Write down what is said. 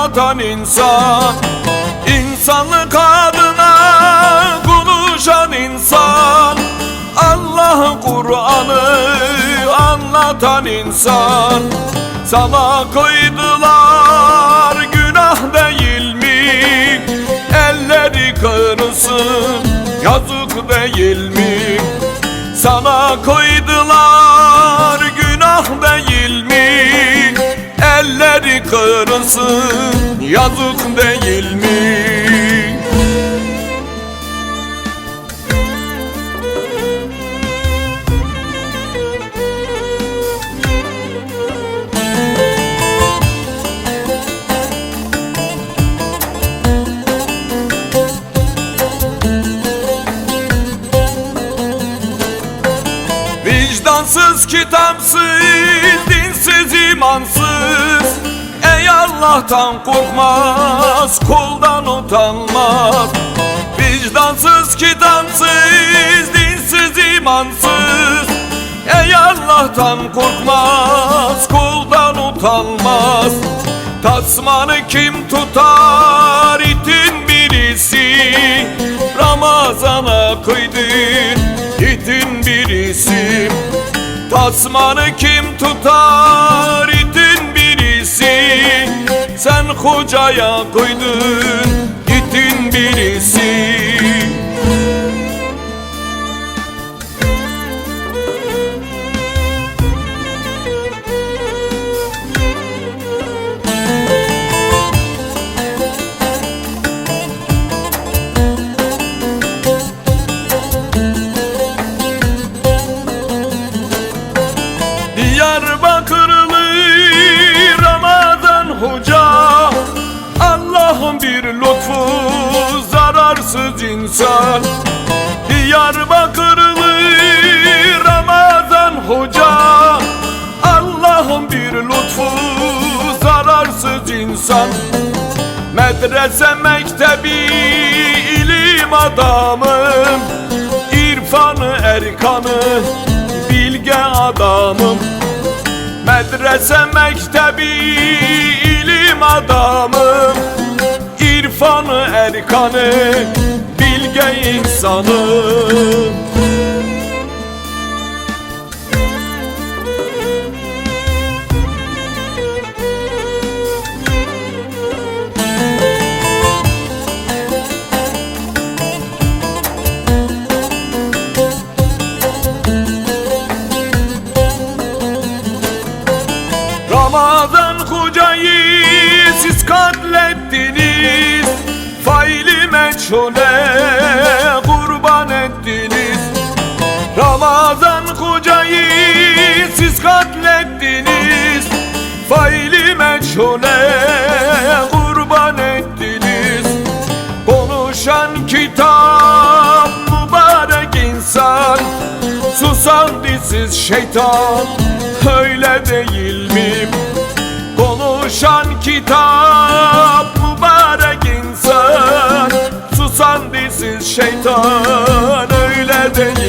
anlatan insan, İnsanlık adına konuşan insan, Allah Kur'an'ı anlatan insan. Sana koydular günah değil mi? Elleri kırılsın yazık değil mi? Sana koydular günah değil mi? Elleri kırılsın yazık değil mi? Vicdansız, kitapsız, dinsiz, imansız, ey Allah'tan korkmaz, kuldan utanmaz. Vicdansız, kitapsız, dinsiz, imansız, ey Allah'tan korkmaz, kuldan utanmaz. Tasmanı kim tutar, itin birisi, Ramazana kıydın itin birisi. Tasmanı kim tutar, itin birisi, sen hocaya koydun itin birisi. Diyarbakırlı Ramazan Hoca, Allah'ın bir lütfu, zararsız insan. Diyarbakırlı Ramazan Hoca, Allah'ın bir lütfu, zararsız insan. Medrese mektebi ilim adamım, İrfanı erkanı bilge adamım. Medrese mektebi ilim adamım, İrfanı erkanı bilge insanım. Ramazan Hoca'yı siz katlettiniz, faili meçhule kurban ettiniz. Ramazan Hoca'yı siz katlettiniz, faili meçhule kurban ettiniz. Konuşan kitap mübarek insan, susan disiz şeytan, öyle değil mi? Konuşan kitap mübarek insan, susan disiz şeytan, öyle değil